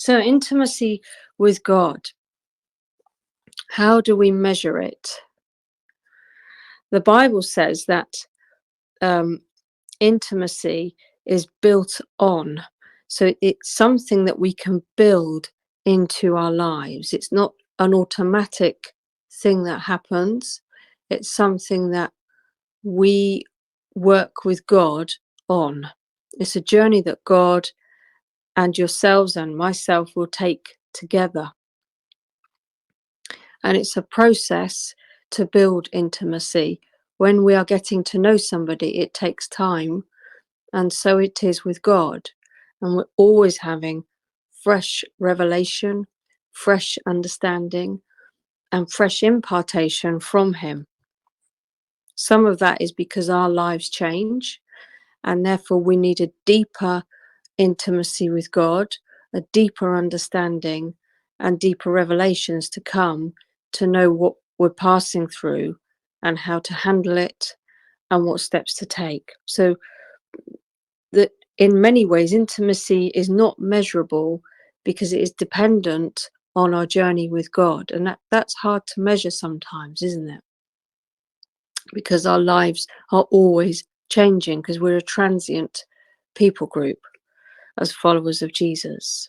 So intimacy with God, how do we measure it? The Bible says that intimacy is built on. So it's something that we can build into our lives. It's not an automatic thing that happens. It's something that we work with God on. It's a journey that God and yourselves and myself will take together. And it's a process to build intimacy. When we are getting to know somebody, it takes time. And so it is with God. And we're always having fresh revelation, fresh understanding, and fresh impartation from Him. Some of that is because our lives change, and therefore we need a deeper intimacy with God, a deeper understanding, and deeper revelations to come to know what we're passing through and how to handle it and what steps to take. So that in many ways intimacy is not measurable because it is dependent on our journey with God, and that's hard to measure sometimes, isn't it? Because our lives are always changing, because we're a transient people group as followers of Jesus.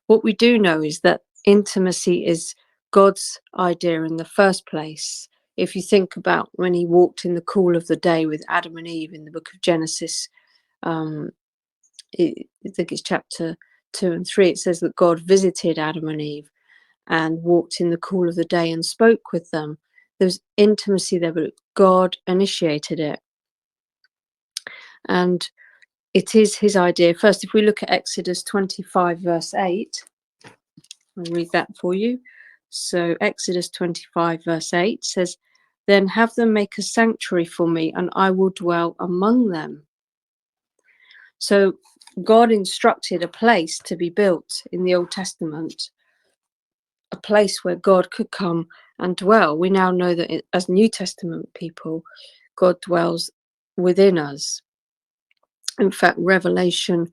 What we do know is that intimacy is God's idea in the first place. If you think about when He walked in the cool of the day with Adam and Eve in the book of Genesis, I think it's chapter 2 and 3, it says that God visited Adam and Eve and walked in the cool of the day and spoke with them. There's intimacy there, but God initiated it. And it is His idea. First, if we look at Exodus 25, verse 8, I'll read that for you. So Exodus 25, verse 8 says, "Then have them make a sanctuary for me, and I will dwell among them." So God instructed a place to be built in the Old Testament, a place where God could come and dwell. We now know that as New Testament people, God dwells within us. In fact, Revelation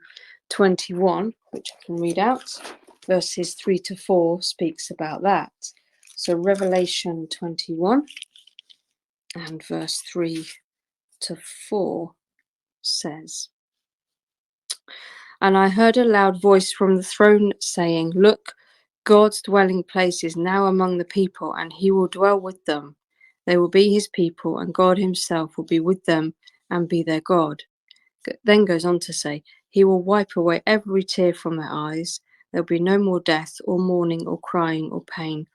21, which I can read out, verses 3 to 4, speaks about that. So Revelation 21 and verse 3 to 4 says, "And I heard a loud voice from the throne saying, 'Look, God's dwelling place is now among the people, and He will dwell with them. They will be His people, and God Himself will be with them and be their God.' Then goes on to say, 'He will wipe away every tear from their eyes. There'll be no more death or mourning or crying or pain,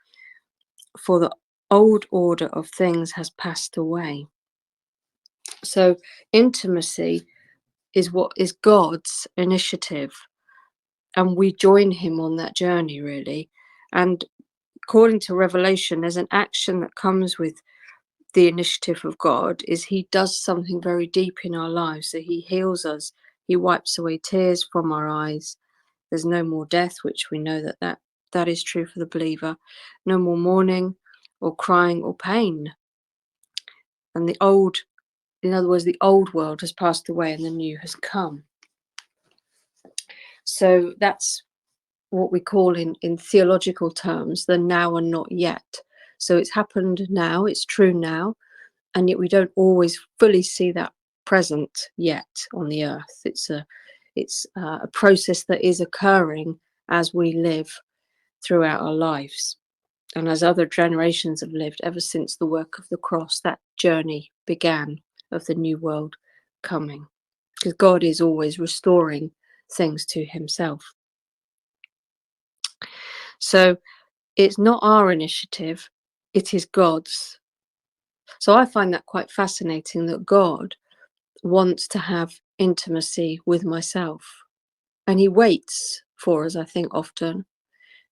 for the old order of things has passed away.'" So intimacy is what is God's initiative, and we join Him on that journey, really. And according to Revelation, there's an action that comes with the initiative of God, is He does something very deep in our lives. So He heals us, He wipes away tears from our eyes. There's no more death, which we know that is true for the believer. No more mourning or crying or pain. And in other words, the old world has passed away and the new has come. So that's what we call in theological terms the now and not yet. So it's happened now, it's true now, and yet we don't always fully see that present yet on the earth. It's a process that is occurring as we live throughout our lives, and as other generations have lived ever since the work of the cross. That journey began of the new world coming, because God is always restoring things to Himself. So it's not our initiative, it is God's. So I find that quite fascinating, that God wants to have intimacy with myself, and He waits for us, I think, often,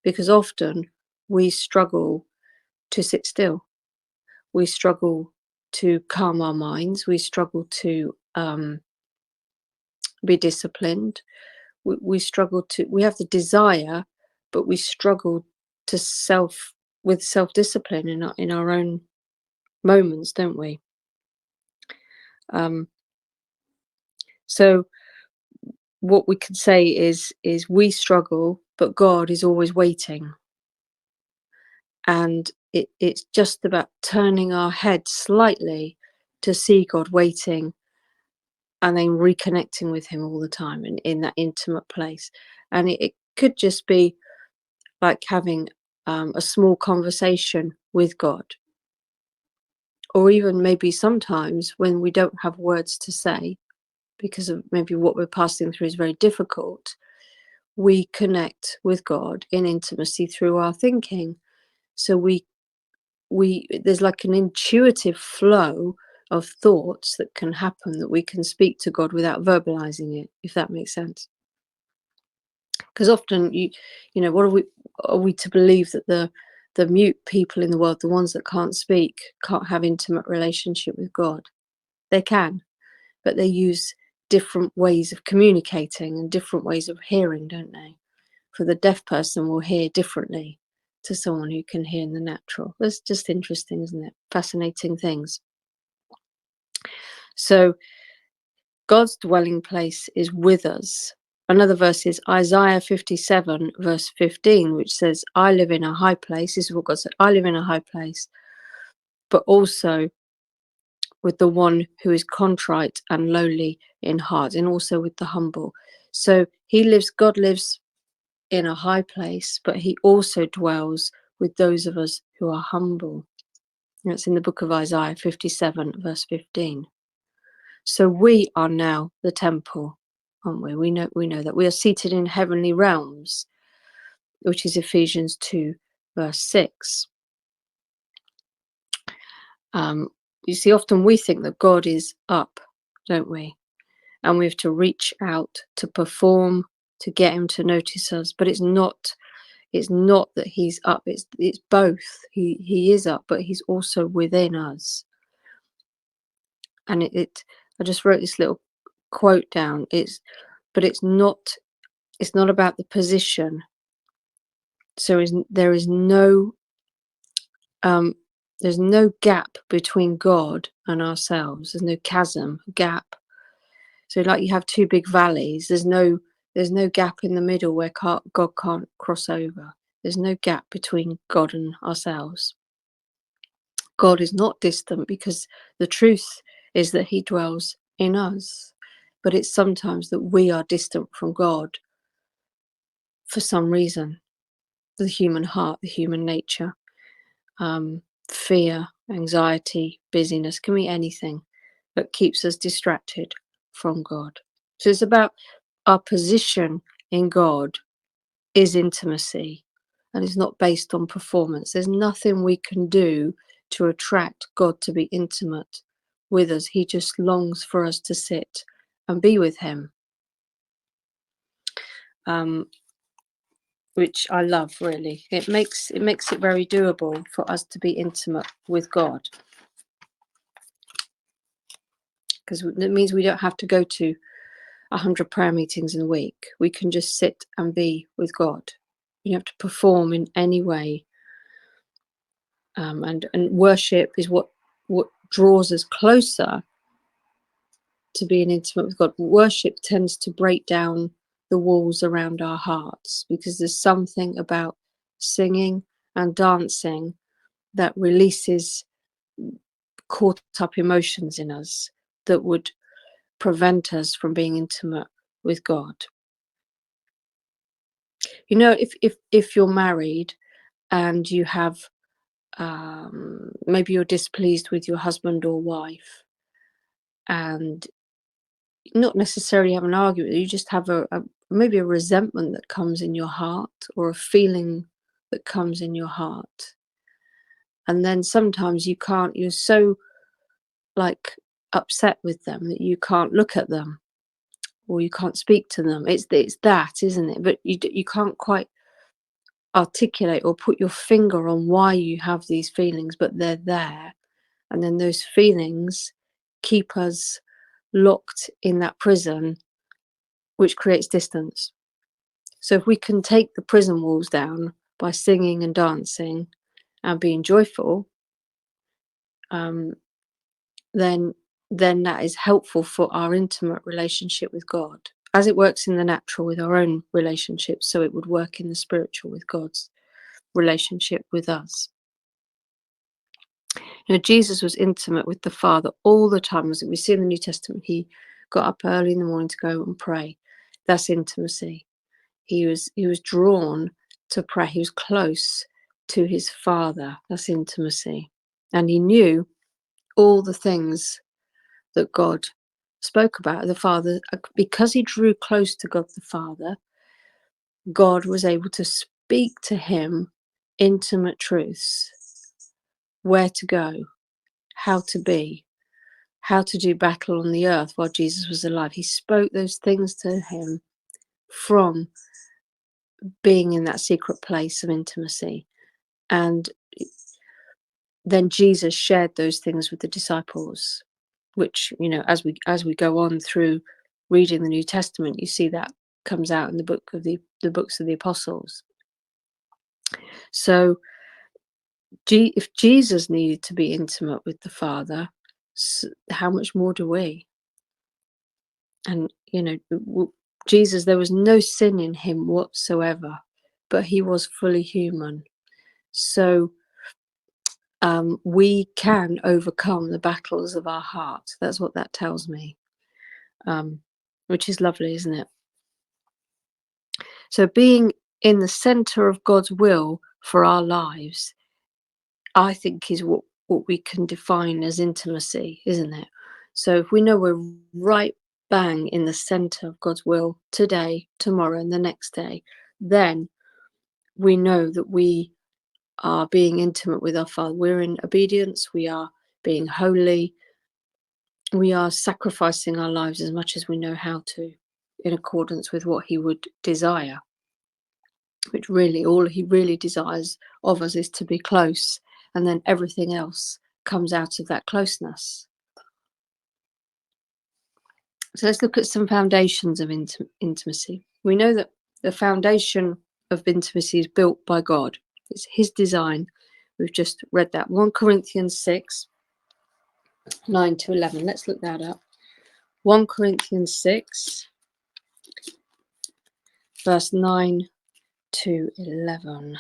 because often we struggle to sit still, we struggle to calm our minds, we struggle to be disciplined, we struggle to, we have the desire, but we struggle to with self-discipline in our own moments, don't we? So what we could say is we struggle, but God is always waiting. And it's just about turning our head slightly to see God waiting, and then reconnecting with him all the time and in that intimate place. And it could just be like having a small conversation with God, or even maybe sometimes when we don't have words to say because of maybe what we're passing through is very difficult, we connect with God in intimacy through our thinking. So we there's like an intuitive flow of thoughts that can happen, that we can speak to God without verbalizing it, if that makes sense. Because often what are we to believe that the mute people in the world, the ones that can't speak, can't have intimate relationship with God? They can, but they use different ways of communicating and different ways of hearing, don't they? For the deaf person will hear differently to someone who can hear in the natural. That's just interesting, isn't it? Fascinating things. So God's dwelling place is with us. Another verse is Isaiah 57, verse 15, which says, I live in a high place. This is what God said. I live in a high place, but also with the one who is contrite and lowly in heart, and also with the humble. So God lives in a high place, but he also dwells with those of us who are humble. That's in the book of Isaiah 57, verse 15. So we are now the temple, aren't we? We know that we are seated in heavenly realms, which is Ephesians 2, verse 6. You see, often we think that God is up, don't we? And we have to reach out to perform, to get him to notice us. But it's not that he's up, it's both. He is up, but he's also within us. And I just wrote this little quote down. It's not about the position. So there's no gap between God and ourselves. There's no chasm, gap. So like you have two big valleys, there's no gap in the middle where God can't cross over. There's no gap between God and ourselves. God is not distant, because the truth is that he dwells in us. But it's sometimes that we are distant from God for some reason. The human heart, the human nature, fear, anxiety, busyness, can be anything that keeps us distracted from God. So it's about our position in God is intimacy, and it's not based on performance. There's nothing we can do to attract God to be intimate with us. He just longs for us to sit and be with him, which I love, really. It makes it very doable for us to be intimate with God, because it means we don't have to go to 100 prayer meetings in a week. We can just sit and be with God. You don't have to perform in any way. And worship is what draws us closer to being intimate with God. Worship tends to break down the walls around our hearts, because there's something about singing and dancing that releases caught up emotions in us that would prevent us from being intimate with God. If you're married and you have maybe you're displeased with your husband or wife, and not necessarily have an argument, you just have maybe a resentment that comes in your heart, or a feeling that comes in your heart, and then sometimes you're so like upset with them that you can't look at them, or you can't speak to them. It's that, isn't it? But you can't quite articulate or put your finger on why you have these feelings, but they're there. And then those feelings keep us locked in that prison, which creates distance. So if we can take the prison walls down by singing and dancing and being joyful, then that is helpful for our intimate relationship with God. as it works in the natural with our own relationships, so it would work in the spiritual with God's relationship with us. Jesus was intimate with the Father all the time. As we see in the New Testament, he got up early in the morning to go and pray. That's intimacy. He was drawn to pray. He was close to his Father. That's intimacy. And he knew all the things that God spoke about the Father. Because he drew close to God the Father, God was able to speak to him intimate truths, where to go, how to be, how to do battle on the earth while Jesus was alive. He spoke those things to him from being in that secret place of intimacy. And then Jesus shared those things with the disciples, which, as we go on through reading the New Testament, you see that comes out in the books of the apostles. So if Jesus needed to be intimate with the Father, how much more do we? And Jesus, there was no sin in him whatsoever, but he was fully human. So we can overcome the battles of our heart. That's what that tells me, which is lovely, isn't it? So being in the center of God's will for our lives, I think, is what we can define as intimacy, isn't it? So if we know we're right bang in the center of God's will today, tomorrow, and the next day, then we know that we are being intimate with our Father. We're in obedience, we are being holy, we are sacrificing our lives as much as we know how to, in accordance with what he would desire, which really, all he really desires of us is to be close, and then everything else comes out of that closeness. So let's look at some foundations of intimacy. We know that the foundation of intimacy is built by God. It's his design. We've just read that. 1 Corinthians 6, 9 to 11. Let's look that up. 1 Corinthians 6, verse 9 to 11.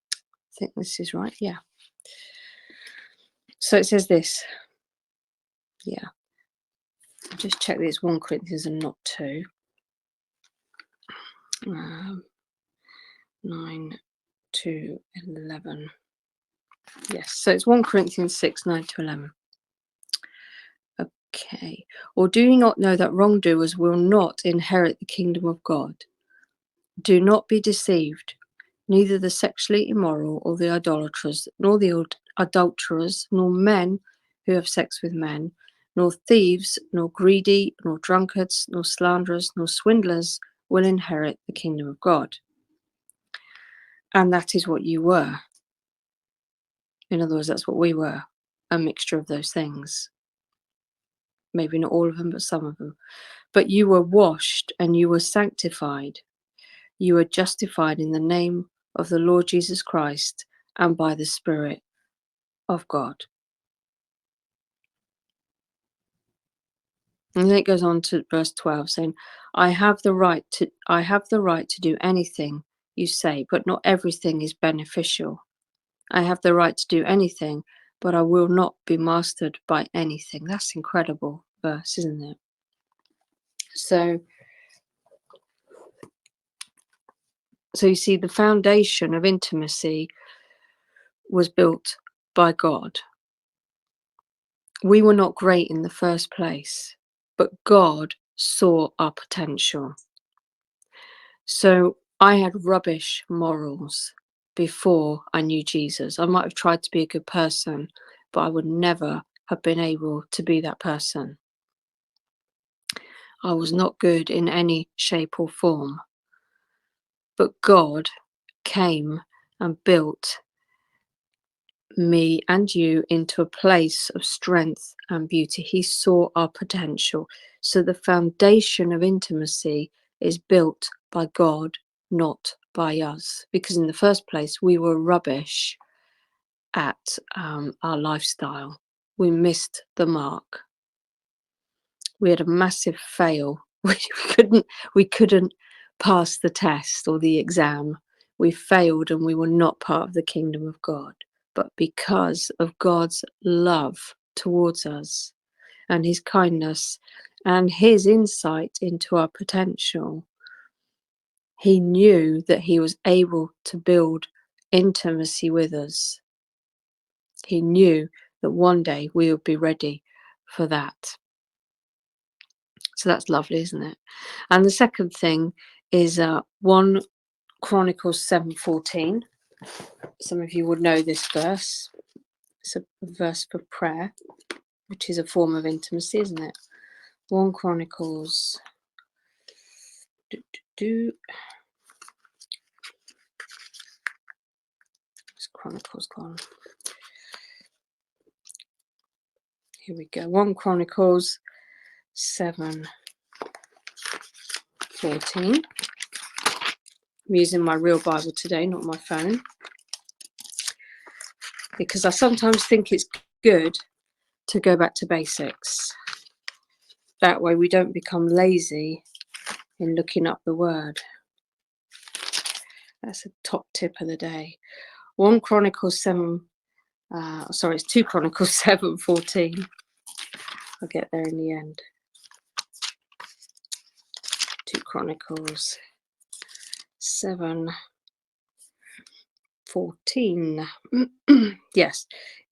I think this is right. Yeah. So it says this. Yeah. Just check that it's 1 Corinthians and not 2. 9 to 11. Yes, so it's 1 Corinthians 6, 9 to 11. Okay. Or do you not know that wrongdoers will not inherit the kingdom of God? Do not be deceived. Neither the sexually immoral, or the idolaters, nor the adulterers, nor men who have sex with men, nor thieves, nor greedy, nor drunkards, nor slanderers, nor swindlers will inherit the kingdom of God. And that is what you were. In other words, that's what we were, a mixture of those things. Maybe not all of them, but some of them. But you were washed and you were sanctified. You were justified in the name of the Lord Jesus Christ and by the Spirit of God. And then it goes on to verse 12, saying, I have the right to do anything you say, but not everything is beneficial. I have the right to do anything, but I will not be mastered by anything. That's incredible verse, isn't it? So you see, the foundation of intimacy was built by God. We were not great in the first place, but God saw our potential. So I had rubbish morals before I knew Jesus. I might have tried to be a good person, but I would never have been able to be that person. I was not good in any shape or form. But God came and built me and you into a place of strength and beauty. He saw our potential. So the foundation of intimacy is built by God, not by us. Because in the first place, we were rubbish at our lifestyle. We missed the mark. we had a massive fail. We couldn't pass the test or the exam. We failed and we were not part of the kingdom of God. But because of God's love towards us and his kindness and his insight into our potential, he knew that he was able to build intimacy with us. He knew that one day we would be ready for that. So that's lovely, isn't it? And the second thing is 1 Chronicles 7:14. Some of you would know this verse. It's a verse for prayer, which is a form of intimacy, isn't it? 1 Chronicles. Where's Chronicles gone? Here we go. 1 Chronicles 7:14. I'm using my real Bible today, not my phone, because I sometimes think it's good to go back to basics. That way we don't become lazy in looking up the word. That's a top tip of the day. 1 Chronicles 7, it's 2 Chronicles 7:14. I'll get there in the end. 2 Chronicles 7:14. Yes.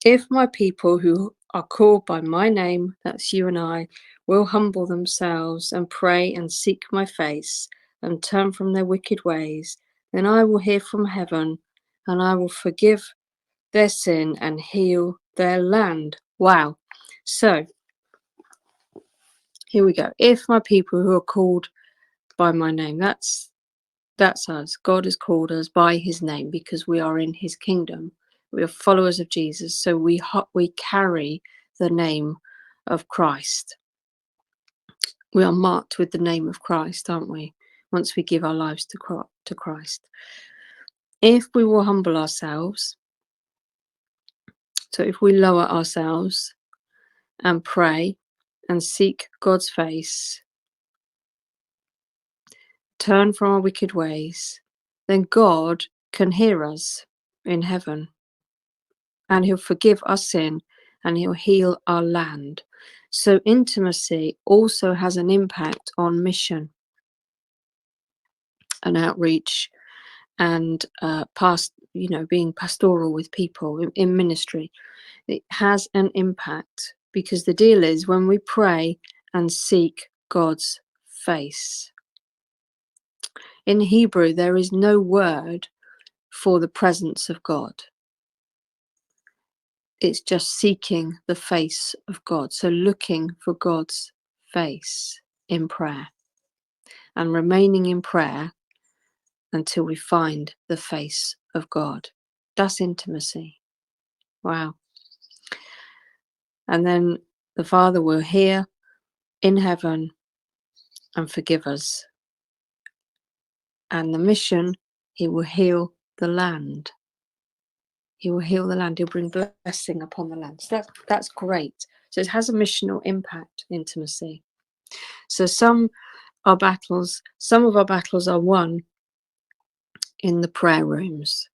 If my people who are called by my name, that's you and I, will humble themselves and pray and seek my face and turn from their wicked ways, then I will hear from heaven and I will forgive their sin and heal their land. Wow. So here we go. If my people who are called by my name, that's us. God has called us by his name because we are in his kingdom. We are followers of Jesus. So we carry the name of Christ. We are marked with the name of Christ, aren't we? Once we give our lives to Christ. If we will humble ourselves, so if we lower ourselves and pray and seek God's face, turn from our wicked ways, then God can hear us in heaven. And he'll forgive our sin and he'll heal our land. So intimacy also has an impact on mission and outreach and being pastoral with people in ministry. It has an impact because the deal is when we pray and seek God's face. In Hebrew, there is no word for the presence of God. It's just seeking the face of God. So looking for God's face in prayer and remaining in prayer until we find the face of God. That's intimacy. Wow. And then the Father will hear in heaven and forgive us. And the mission, he will heal the land. He will heal the land. He'll bring blessing upon the land. So that's great. So it has a missional impact, intimacy. So some of our battles are won in the prayer rooms.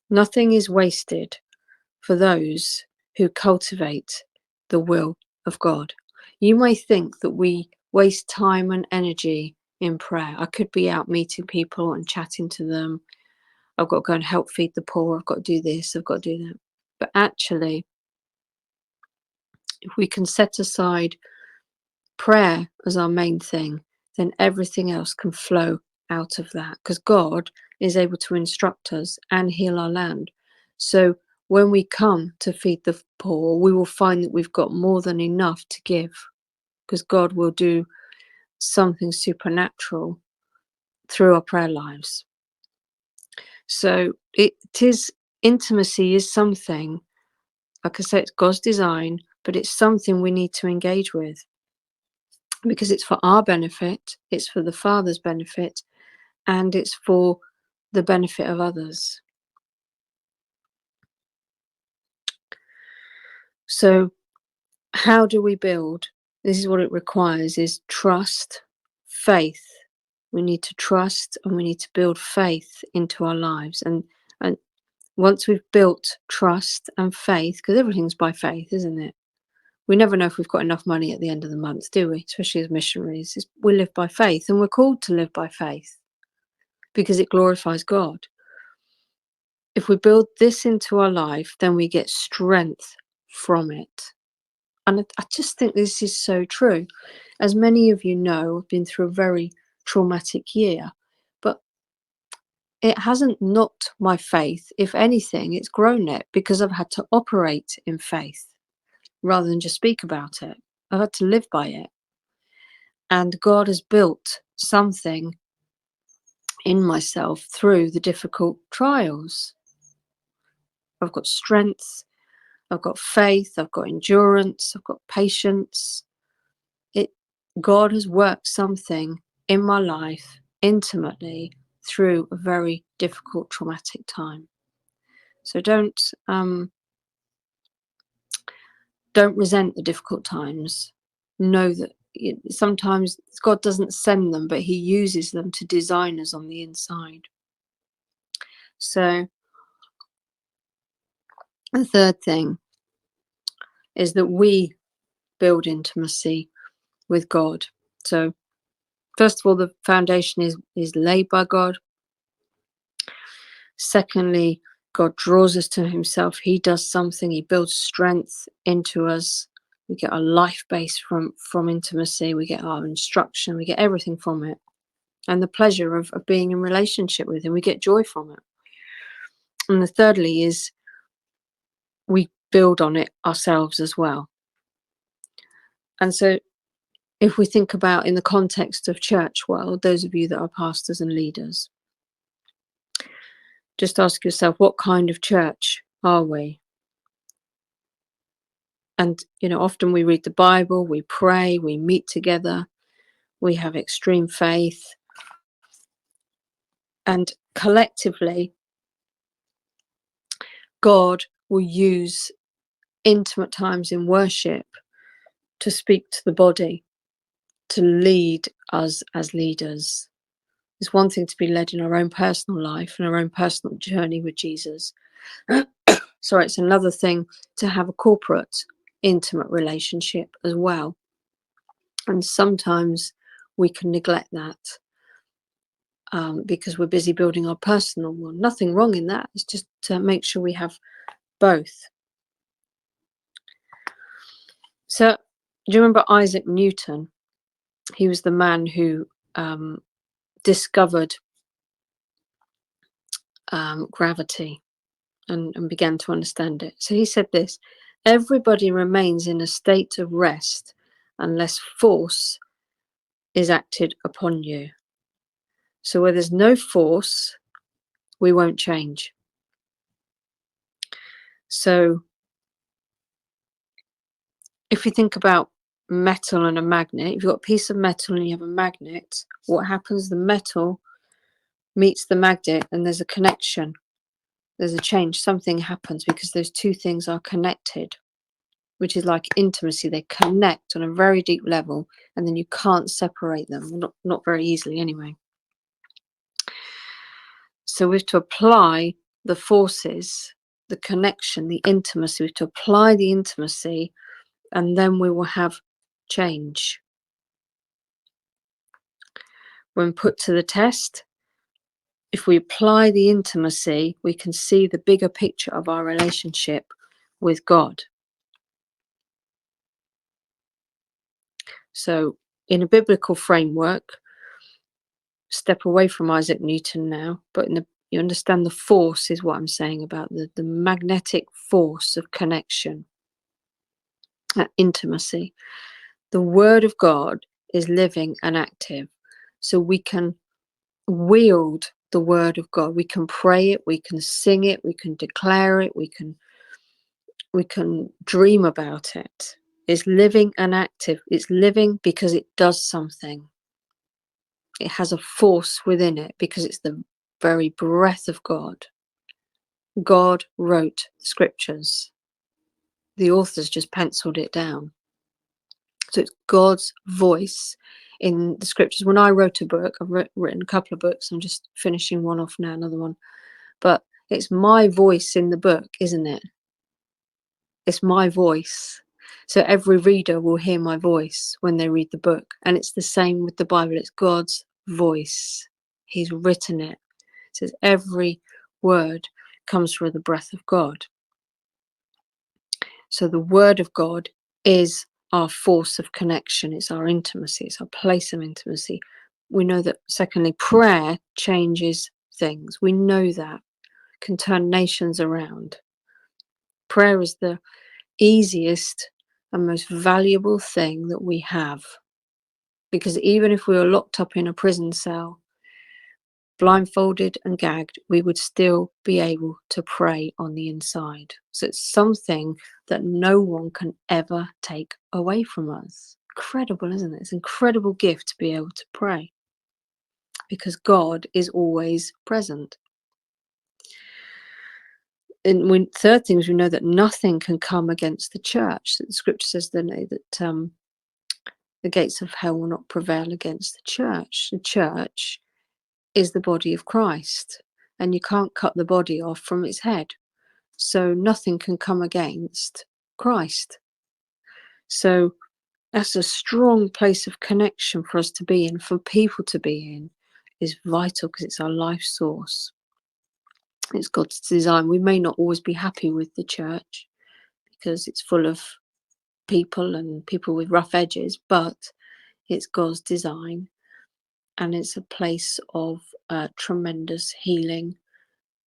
Nothing is wasted for those who cultivate the will of God. You may think that we waste time and energy in prayer. I could be out meeting people and chatting to them. I've got to go and help feed the poor. I've got to do this. I've got to do that. But actually, if we can set aside prayer as our main thing, then everything else can flow out of that because God is able to instruct us and heal our land. So when we come to feed the poor, we will find that we've got more than enough to give because God will do something supernatural through our prayer lives. So intimacy is something, like I say, it's God's design, but it's something we need to engage with because it's for our benefit, it's for the Father's benefit, and it's for the benefit of others. So how do we build This is what it requires, is trust, faith. We need to trust and we need to build faith into our lives. And once we've built trust and faith, because everything's by faith, isn't it? We never know if we've got enough money at the end of the month, do we? Especially as missionaries. We live by faith, and we're called to live by faith because it glorifies God. If we build this into our life, then we get strength from it. And I just think this is so true. As many of you know, I've been through a very traumatic year, but it hasn't knocked my faith. If anything, it's grown it because I've had to operate in faith rather than just speak about it. I've had to live by it. And God has built something in myself through the difficult trials. I've got strength, I've got faith, I've got endurance, I've got patience. God has worked something in my life intimately through a very difficult, traumatic time. So don't resent the difficult times. Know that sometimes God doesn't send them, but he uses them to design us on the inside. So the third thing is that we build intimacy with God. So first of all, the foundation is laid by God. Secondly, God draws us to himself. He does something. He builds strength into us. We get our life base from intimacy. We get our instruction. We get everything from it. And the pleasure of being in relationship with him. We get joy from it. And the thirdly is we build on it ourselves as well. And so if we think about in the context of church world, those of you that are pastors and leaders, just ask yourself, what kind of church are we? And, often we read the Bible, we pray, we meet together, we have extreme faith. And collectively, God will use intimate times in worship to speak to the body, to lead us as leaders. It's one thing to be led in our own personal life and our own personal journey with Jesus. Sorry, it's another thing to have a corporate, intimate relationship as well. And sometimes we can neglect that because we're busy building our personal one. Nothing wrong in that. It's just to make sure we have both. So, do you remember Isaac Newton? He was the man who discovered gravity and began to understand it. So he said this: everybody remains in a state of rest unless force is acted upon you. So where there's no force, we won't change. So if you think about metal and a magnet, if you've got a piece of metal and you have a magnet, what happens? The metal meets the magnet and there's a connection. There's a change. Something happens because those two things are connected, which is like intimacy. They connect on a very deep level and then you can't separate them, not very easily anyway. So we have to apply the forces, the connection, the intimacy. We have to apply the intimacy, and then we will have change. When put to the test, if we apply the intimacy, we can see the bigger picture of our relationship with God. So in a biblical framework, step away from Isaac Newton now, but you understand the force is what I'm saying about the magnetic force of connection, that intimacy. The word of God is living and active. So we can wield the word of God. We can pray it, we can sing it, we can declare it, we can dream about it. It's living and active. It's living because it does something. It has a force within it because it's the very breath of God. God wrote the scriptures. The authors just penciled it down. So it's God's voice in the scriptures. When I wrote a book, I've written a couple of books. I'm just finishing one off now, another one. But it's my voice in the book, isn't it? It's my voice. So every reader will hear my voice when they read the book. And it's the same with the Bible. It's God's voice. He's written it. It says every word comes through the breath of God. So the word of God is our force of connection. It's our intimacy. It's our place of intimacy. We know that, secondly, prayer changes things. We know that. Can turn nations around. Prayer is the easiest and most valuable thing that we have. Because even if we were locked up in a prison cell, blindfolded and gagged, we would still be able to pray on the inside. So it's something that no one can ever take away from us. Incredible, isn't it? It's an incredible gift to be able to pray because God is always present. And third thing is we know that nothing can come against the church. The scripture says that the gates of hell will not prevail against the church. The church is the body of Christ, and you can't cut the body off from its head. So nothing can come against Christ. So that's a strong place of connection for us to be in, for people to be in, is vital because it's our life source. It's God's design. We may not always be happy with the church because it's full of people and people with rough edges, but it's God's design, and it's a place of tremendous healing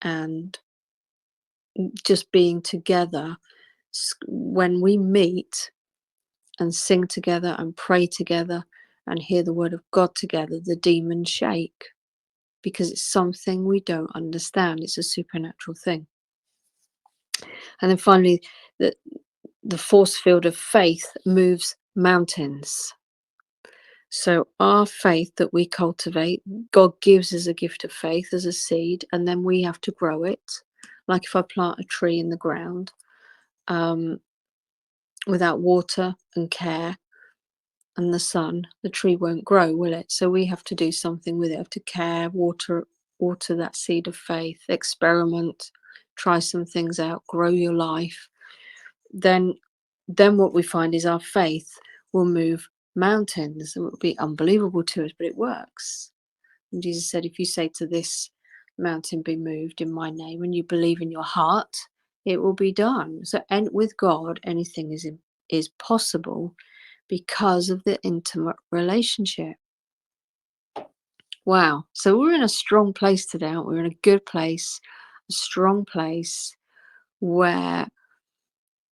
and just being together. When we meet and sing together and pray together and hear the word of God together, the demons shake because it's something we don't understand. It's a supernatural thing. And then finally, the force field of faith moves mountains. So our faith that we cultivate, God gives us a gift of faith as a seed, and then we have to grow it. Like if I plant a tree in the ground, without water and care and the sun, the tree won't grow, will it? So we have to do something with it. We have to care, water that seed of faith, experiment, try some things out, grow your life. Then what we find is our faith will move mountains. It will be unbelievable to us, but it works. And Jesus said, if you say to this mountain, be moved in my name, and you believe in your heart, it will be done. So, and with God, anything is possible because of the intimate relationship. Wow. So we're in a strong place today, aren't we? We're in a good place, a strong place where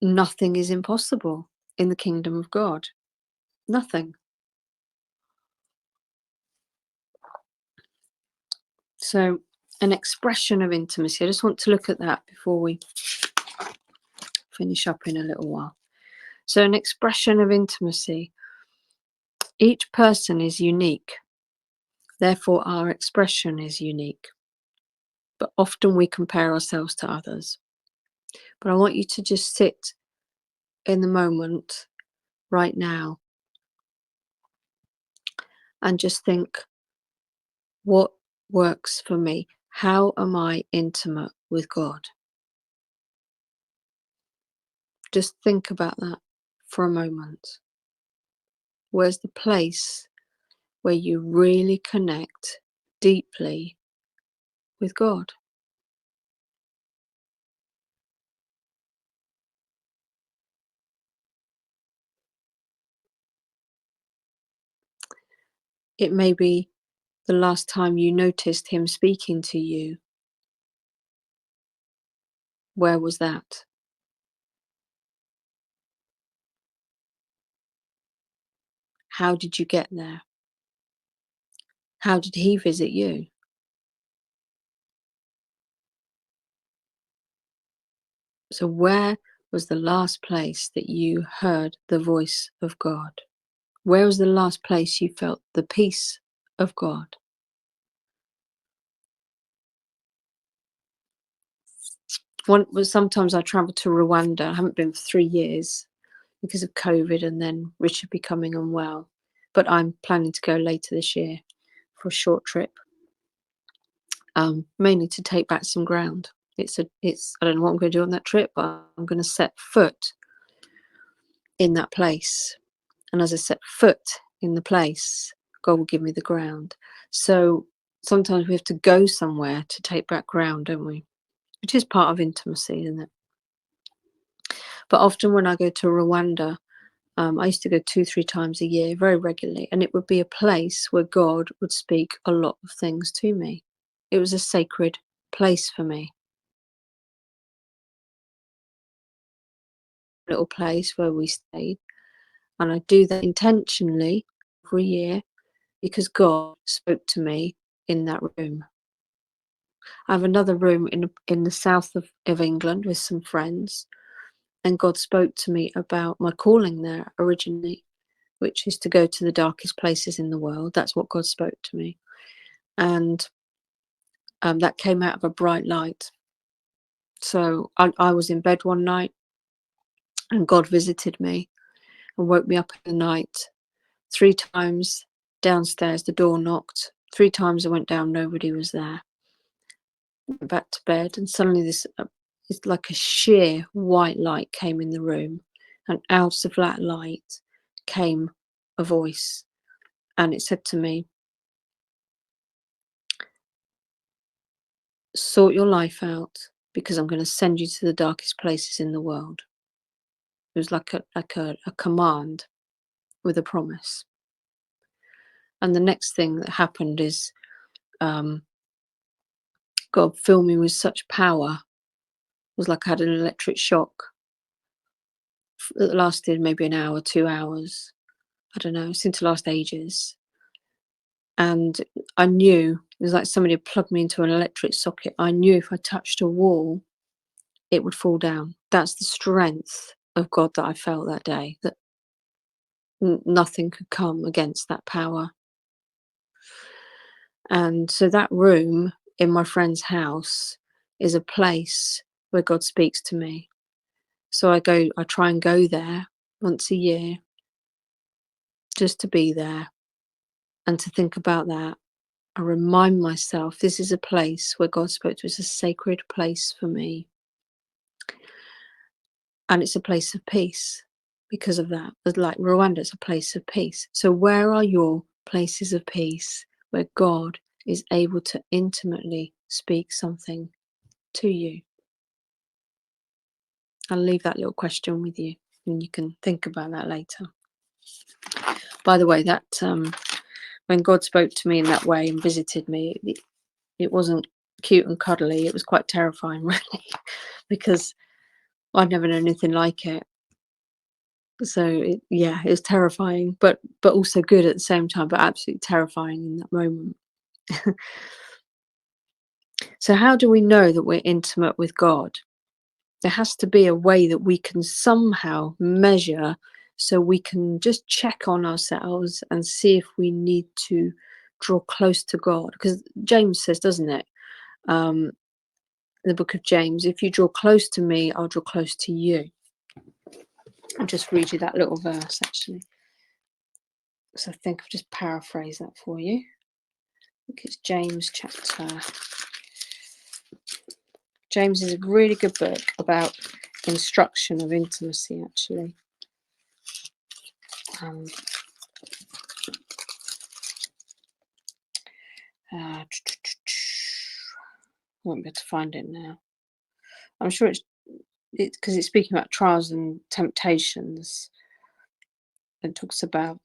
nothing is impossible in the kingdom of God. Nothing. So an expression of intimacy. I just want to look at that before we finish up in a little while. So an expression of intimacy. Each person is unique. Therefore, our expression is unique. But often we compare ourselves to others. But I want you to just sit in the moment right now and just think, what works for me? How am I intimate with God? Just think about that for a moment. Where's the place where you really connect deeply with God? It may be the last time you noticed him speaking to you. Where was that? How did you get there? How did he visit you? So where was the last place that you heard the voice of God? Where was the last place you felt the peace of God? Sometimes I travel to Rwanda. I haven't been for 3 years because of COVID and then Richard becoming unwell. But I'm planning to go later this year for a short trip, mainly to take back some ground. I don't know what I'm going to do on that trip, but I'm going to set foot in that place. And as I set foot in the place, God will give me the ground. So sometimes we have to go somewhere to take back ground, don't we? Which is part of intimacy, isn't it? But often when I go to Rwanda, I used to go 2-3 times a year, very regularly, and it would be a place where God would speak a lot of things to me. It was a sacred place for me. Little place where we stayed, and I do that intentionally every year because God spoke to me in that room. I have another room in the south of England with some friends, and God spoke to me about my calling there originally, which is to go to the darkest places in the world. That's what God spoke to me. And that came out of a bright light. So I was in bed one night and God visited me and woke me up in the night. 3 times downstairs, the door knocked. 3 times I went down, nobody was there. Went back to bed, and suddenly it's like a sheer white light came in the room, and out of that light came a voice, and it said to me, sort your life out because I'm going to send you to the darkest places in the world. It was like a command with a promise. And the next thing that happened is God filled me with such power. It was like I had an electric shock that lasted maybe an hour, 2 hours. I don't know, it seemed to last ages. And I knew, it was like somebody had plugged me into an electric socket. I knew if I touched a wall, it would fall down. That's the strength of God that I felt that day, that nothing could come against that power. And so that room in my friend's house is a place where God speaks to me. So I try and go there once a year just to be there and to think about that. I remind myself this is a place where God spoke to us, a sacred place for me. And it's a place of peace because of that. But like Rwanda, it's a place of peace. So where are your places of peace where God is able to intimately speak something to you? I'll leave that little question with you and you can think about that later. By the way, that when God spoke to me in that way and visited me, it wasn't cute and cuddly. It was quite terrifying, really, because I'd never known anything like it. So it was terrifying, but also good at the same time, but absolutely terrifying in that moment. So how do we know that we're intimate with God? There has to be a way that we can somehow measure, so we can just check on ourselves and see if we need to draw close to God. Because James says, doesn't it? In the book of James, if you draw close to me, I'll draw close to you. I'll just read you that little verse, actually. So I think I'll just paraphrase that for you. I think it's James chapter. James is a really good book about instruction of intimacy, actually. I won't be able to find it now. I'm sure it's because it's speaking about trials and temptations. It talks about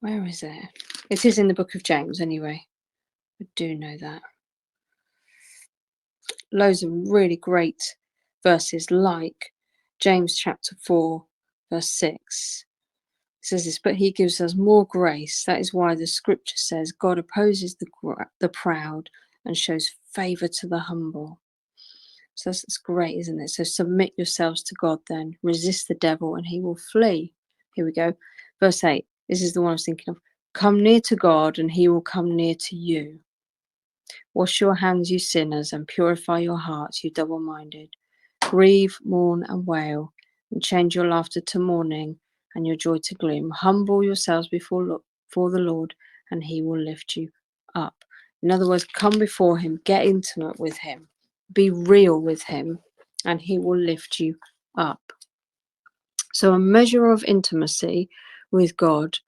where is it? It is in the book of James, anyway. I do know that. Loads of really great verses, like James chapter 4, verse 6. It says this, but he gives us more grace. That is why the scripture says God opposes the proud and shows favor to the humble. So that's great, isn't it? So submit yourselves to God then. Resist the devil and he will flee. Here we go. Verse 8. This is the one I was thinking of. Come near to God and he will come near to you. Wash your hands, you sinners, and purify your hearts, you double-minded. Grieve, mourn, and wail, and change your laughter to mourning and your joy to gloom. Humble yourselves before the Lord, and he will lift you up. In other words, come before him, get intimate with him, be real with him, and he will lift you up. So, a measure of intimacy with God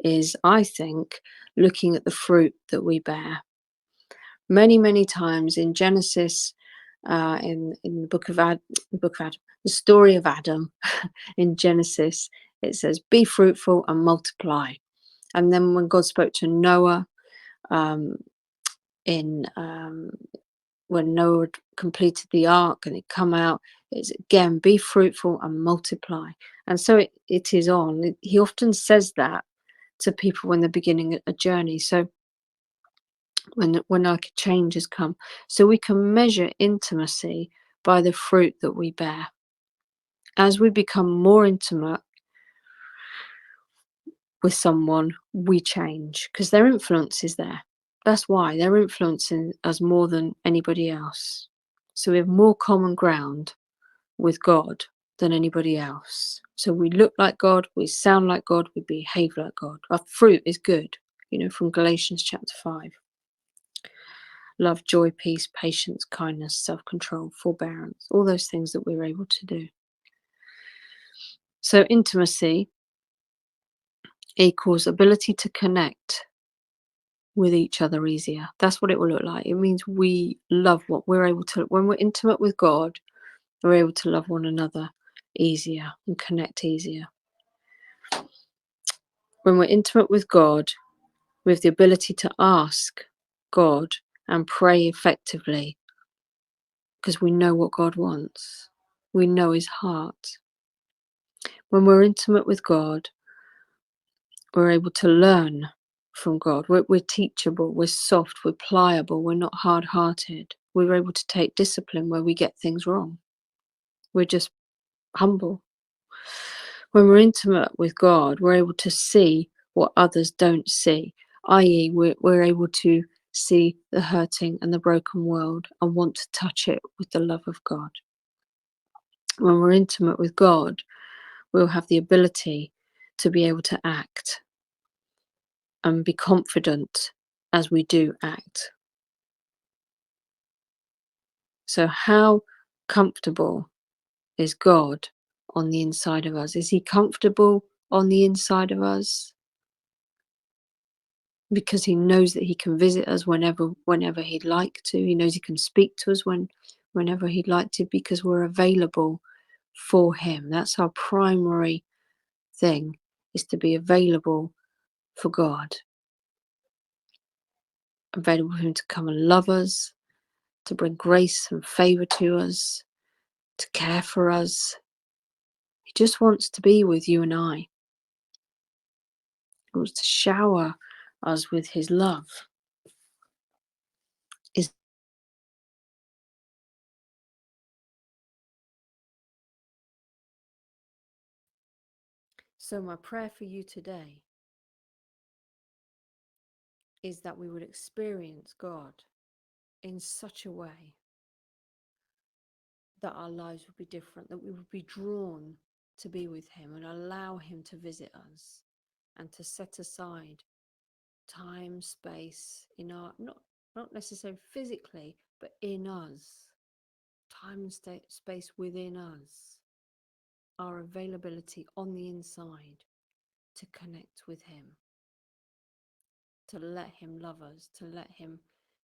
is, I think, looking at the fruit that we bear. Many times in Genesis, in the book of Adam, the story of Adam in Genesis, it says, "Be fruitful and multiply." And then when God spoke to Noah, um, in when Noah had completed the ark and it come out, it's again, "Be fruitful and multiply." And so it is on. He often says that to people when they're beginning a journey. So when like a change has come, so we can measure intimacy by the fruit that we bear. As we become more intimate with someone, we change because their influence is there. That's why they're influencing us more than anybody else. So we have more common ground with God than anybody else. So we look like God, we sound like God, we behave like God. Our fruit is good, from Galatians chapter 5. Love, joy, peace, patience, kindness, self-control, forbearance, all those things that we're able to do. So intimacy equals ability to connect with each other easier. That's what it will look like. It means we love what we're able to, when we're intimate with God, we're able to love one another easier and connect easier. When we're intimate with God, we have the ability to ask God and pray effectively because we know what God wants. We know his heart. When we're intimate with God, we're able to learn from God. We're teachable, we're soft, we're pliable, we're not hard-hearted. We're able to take discipline where we get things wrong. We're just humble. When we're intimate with God, we're able to see what others don't see, i.e., we're able to see the hurting and the broken world and want to touch it with the love of God. When we're intimate with God, we'll have the ability to be able to act and be confident as we do act. So how comfortable is God on the inside of us? Is he comfortable on the inside of us? Because he knows that he can visit us whenever he'd like to. He knows he can speak to us whenever he'd like to, because we're available for him. That's our primary thing, is to be available for God. Available for him to come and love us, to bring grace and favor to us, to care for us. He just wants to be with you and I. He wants to shower us with his love. So my prayer for you today is that we would experience God in such a way that our lives would be different, that we would be drawn to be with him and allow him to visit us, and to set aside time, space in our, not necessarily physically, but in us, time and space within us, our availability on the inside to connect with him, to let him love us, to let him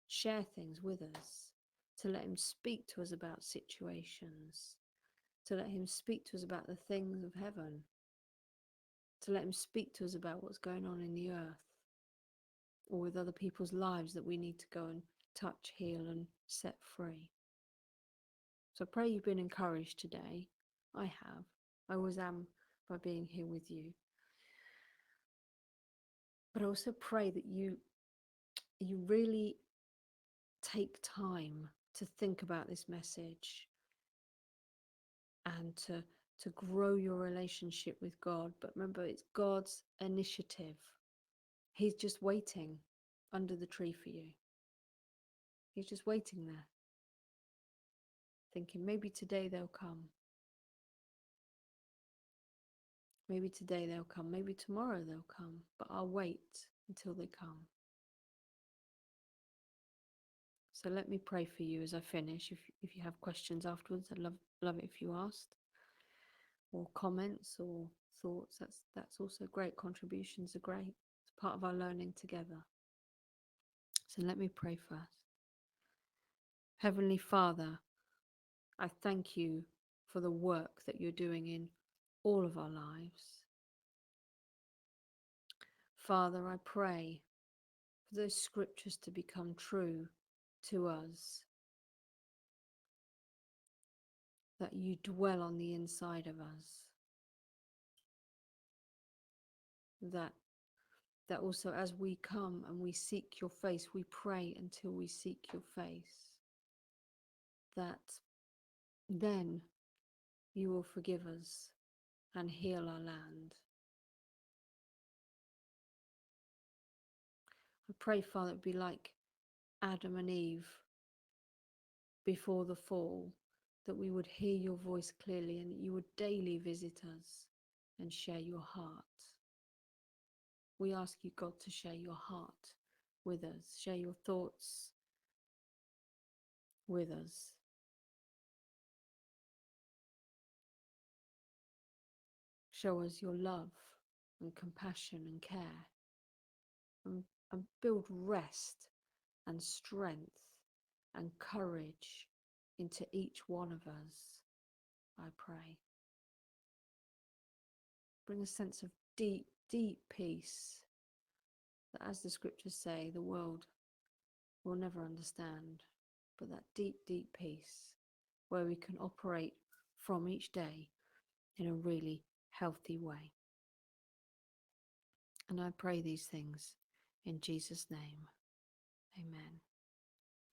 share things with us, to let him speak to us about situations, to let him speak to us about the things of heaven, to let him speak to us about what's going on in the earth or with other people's lives that we need to go and touch, heal, and set free. So I pray you've been encouraged today. I have. I always am, by being here with you. But I also pray that you really take time to think about this message and to grow your relationship with God. But remember, it's God's initiative. He's just waiting under the tree for you. He's just waiting there. thinking maybe today they'll come. Maybe today they'll come. Maybe tomorrow they'll come. But I'll wait until they come. So let me pray for you as I finish. If you have questions afterwards, I'd love it if you asked, or comments or thoughts. That's also great. Contributions are great. It's part of our learning together. So let me pray first. Heavenly Father, I thank you for the work that you're doing in all of our lives. Father, I pray for those scriptures to become true to us, that you dwell on the inside of us, that also as we come and we seek your face, we pray until we seek your face, that then you will forgive us and heal our land. I pray, Father, it would be like Adam and Eve before the fall, that we would hear your voice clearly and that you would daily visit us and share your heart. We ask you, God, to share your heart with us, share your thoughts with us. Show us your love and compassion and care, and build rest and strength and courage into each one of us, I pray. Bring a sense of deep, deep peace that, as the scriptures say, the world will never understand, but that deep, deep peace where we can operate from each day in a really healthy way. And I pray these things in Jesus' name.